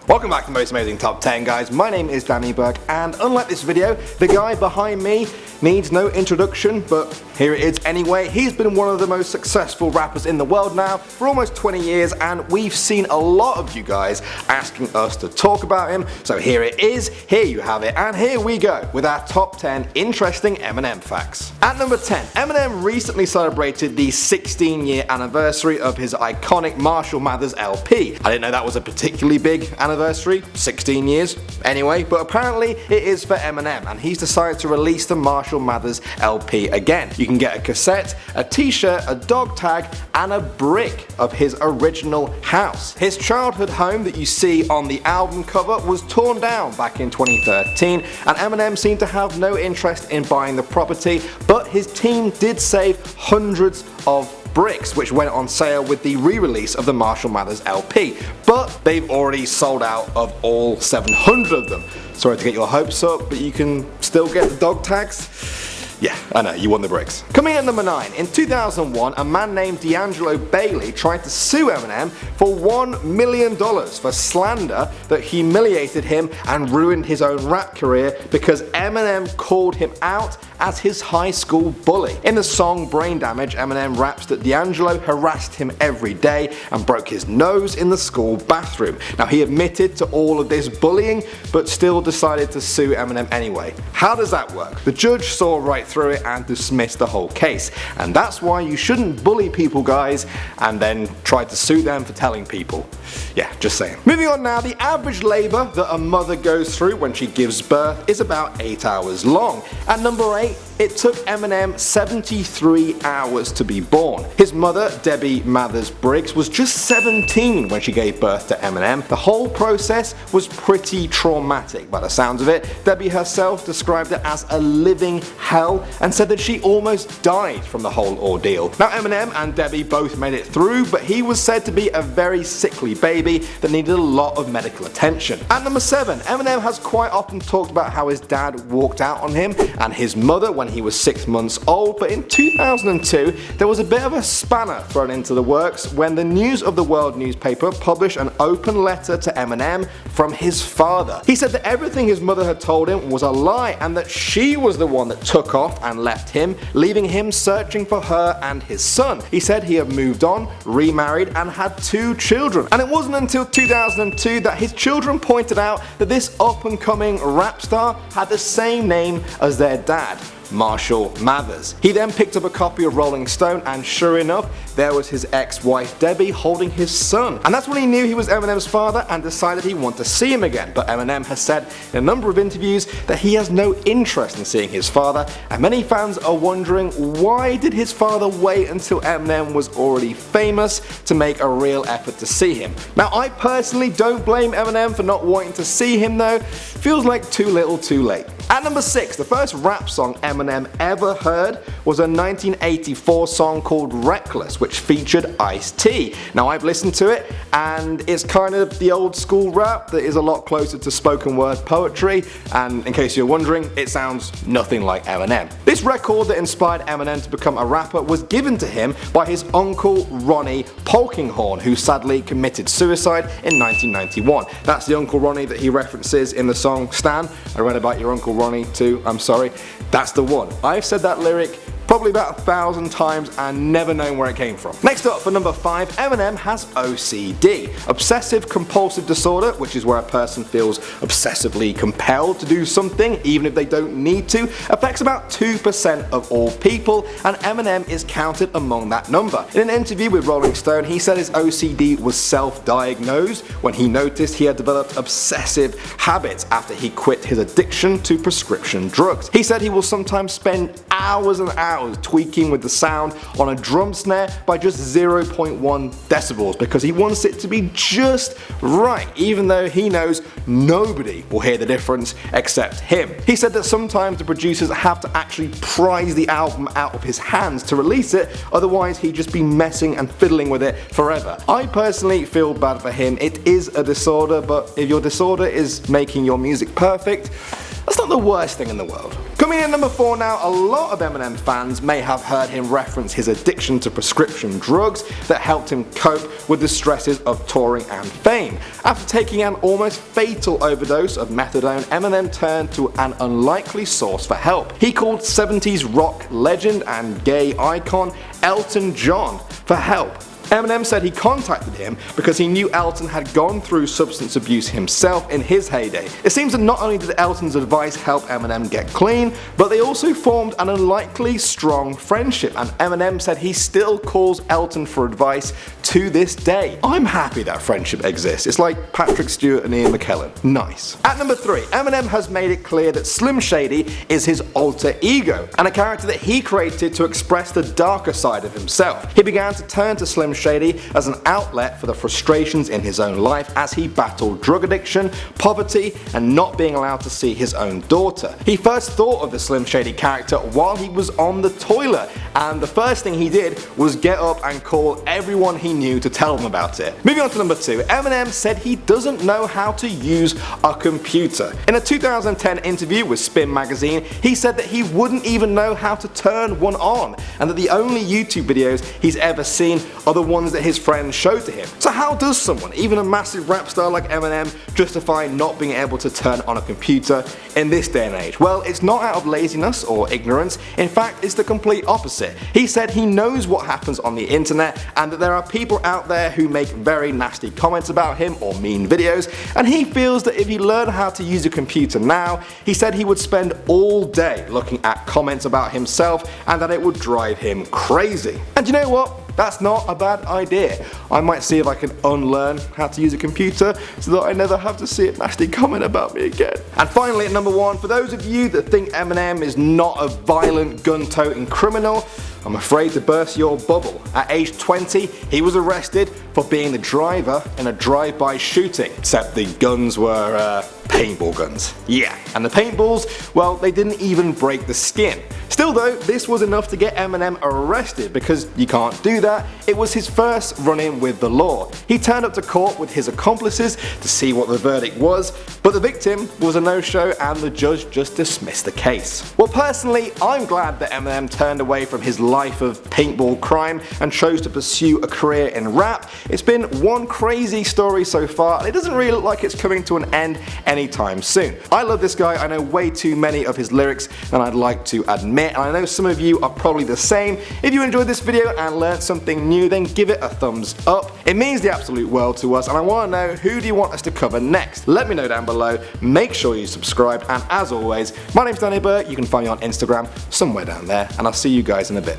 Welcome back to the most amazing top 10, guys. My name is Danny Burke, and unlike this video, the guy behind me needs no introduction, but here it is anyway. He's been one of the most successful rappers in the world now for almost 20 years, and we've seen a lot of you guys asking us to talk about him, so here it is, here you have it, and here we go with our top 10 interesting Eminem facts. At number 10, Eminem recently celebrated the 16-year anniversary of his iconic Marshall Mathers LP. I didn't know that was a particularly big anniversary, 16 years anyway, but apparently it is for Eminem, and he's decided to release the Marshall Mathers LP again. You can get a cassette, a t-shirt, a dog tag, and a brick of his original house. His childhood home that you see on the album cover was torn down back in 2013, and Eminem seemed to have no interest in buying the property, but his team did save hundreds of bricks, which went on sale with the re-release of the Marshall Mathers LP, but they've already sold out of all 700 of them. Sorry to get your hopes up, but you can still get the dog tags. Yeah, I know, you won the bricks. Coming in at number 9, in 2001, a man named D'Angelo Bailey tried to sue Eminem for $1 million for slander that humiliated him and ruined his own rap career because Eminem called him out as his high school bully. In the song Brain Damage, Eminem raps that D'Angelo harassed him every day and broke his nose in the school bathroom. Now, he admitted to all of this bullying, but still decided to sue Eminem anyway. How does that work? The judge saw right through it and dismissed the whole case, and that's why you shouldn't bully people, guys, and then try to sue them for telling people. Yeah, just saying. Moving on now, the average labour that a mother goes through when she gives birth is about 8 hours long. At number 8, it took Eminem 73 hours to be born. His mother, Debbie Mathers Briggs, was just 17 when she gave birth to Eminem. The whole process was pretty traumatic by the sounds of it. Debbie herself described it as a living hell and said that she almost died from the whole ordeal. Now, Eminem and Debbie both made it through, but he was said to be a very sickly baby that needed a lot of medical attention. At number 7, Eminem has quite often talked about how his dad walked out on him and his mother when he was 6 months old, but in 2002 there was a bit of a spanner thrown into the works when the News of the World newspaper published an open letter to Eminem from his father. He said that everything his mother had told him was a lie and that she was the one that took off and left him, leaving him searching for her and his son. He said he had moved on, remarried, and had 2 children, and it wasn't until 2002 that his children pointed out that this up-and-coming rap star had the same name as their dad, Marshall Mathers. He then picked up a copy of Rolling Stone, and sure enough, there was his ex-wife Debbie holding his son. And that's when he knew he was Eminem's father and decided he wanted to see him again. But Eminem has said in a number of interviews that he has no interest in seeing his father, and many fans are wondering, why did his father wait until Eminem was already famous to make a real effort to see him? Now, I personally don't blame Eminem for not wanting to see him though. Feels like too little too late. At number 6, the first rap song Eminem ever heard was a 1984 song called Reckless, which featured Ice-T. Now, I've listened to it, and it's kind of the old school rap that is a lot closer to spoken word poetry, and in case you're wondering, it sounds nothing like Eminem. This record that inspired Eminem to become a rapper was given to him by his uncle Ronnie Polkinghorne, who sadly committed suicide in 1991. That's the Uncle Ronnie that he references in the song Stan. I read about your Uncle Ronnie too, I'm sorry. That's the one. I've said that lyric probably about 1,000 times and never known where it came from. Next up, for number 5, Eminem has OCD, obsessive compulsive disorder, which is where a person feels obsessively compelled to do something even if they don't need to, affects about 2% of all people, and Eminem is counted among that number. In an interview with Rolling Stone, he said his OCD was self-diagnosed when he noticed he had developed obsessive habits after he quit his addiction to prescription drugs. He said he will sometimes spend hours and hours tweaking with the sound on a drum snare by just 0.1 decibels because he wants it to be just right, even though he knows nobody will hear the difference except him. He said that sometimes the producers have to actually prise the album out of his hands to release it, otherwise he'd just be messing and fiddling with it forever. I personally feel bad for him. It is a disorder, but if your disorder is making your music perfect, that's not the worst thing in the world. Coming in at number 4 now, a lot of Eminem fans may have heard him reference his addiction to prescription drugs that helped him cope with the stresses of touring and fame. After taking an almost fatal overdose of methadone, Eminem turned to an unlikely source for help. He called 70s rock legend and gay icon Elton John for help. Eminem said he contacted him because he knew Elton had gone through substance abuse himself in his heyday. It seems that not only did Elton's advice help Eminem get clean, but they also formed an unlikely strong friendship, and Eminem said he still calls Elton for advice to this day. I'm happy that friendship exists. It's like Patrick Stewart and Ian McKellen. Nice. At number 3, Eminem has made it clear that Slim Shady is his alter ego, and a character that he created to express the darker side of himself. He began to turn to Slim Shady as an outlet for the frustrations in his own life as he battled drug addiction, poverty, and not being allowed to see his own daughter. He first thought of the Slim Shady character while he was on the toilet, and the first thing he did was get up and call everyone he knew to tell them about it. Moving on to number 2, Eminem said he doesn't know how to use a computer. In a 2010 interview with Spin magazine, he said that he wouldn't even know how to turn one on, and that the only YouTube videos he's ever seen are the ones that his friends showed to him. So how does someone, even a massive rap star like Eminem, justify not being able to turn on a computer in this day and age? Well, it's not out of laziness or ignorance. In fact, it's the complete opposite. He said he knows what happens on the internet and that there are people out there who make very nasty comments about him or mean videos, and he feels that if he learned how to use a computer now, he said he would spend all day looking at comments about himself and that it would drive him crazy. And you know what? That's not a bad idea. I might see if I can unlearn how to use a computer so that I never have to see a nasty comment about me again. And finally at number 1, for those of you that think Eminem is not a violent gun-toting criminal, I'm afraid to burst your bubble. At age 20, he was arrested for being the driver in a drive-by shooting, except the guns were paintball guns. Yeah, and the paintballs, well, they didn't even break the skin. Still though, this was enough to get Eminem arrested because you can't do that. It was his first run-in with the law. He turned up to court with his accomplices to see what the verdict was, but the victim was a no-show and the judge just dismissed the case. Well, personally, I'm glad that Eminem turned away from his life of paintball crime and chose to pursue a career in rap. It's been one crazy story so far, and it doesn't really look like it's coming to an end anytime soon. I love this guy. I know way too many of his lyrics than I'd like to admit, and I know some of you are probably the same. If you enjoyed this video and learned something new, then give it a thumbs up. It means the absolute world to us, and I want to know, who do you want us to cover next? Let me know down below. Make sure you subscribe, and as always, my name's Danny Burke. You can find me on Instagram somewhere down there, and I'll see you guys in a bit.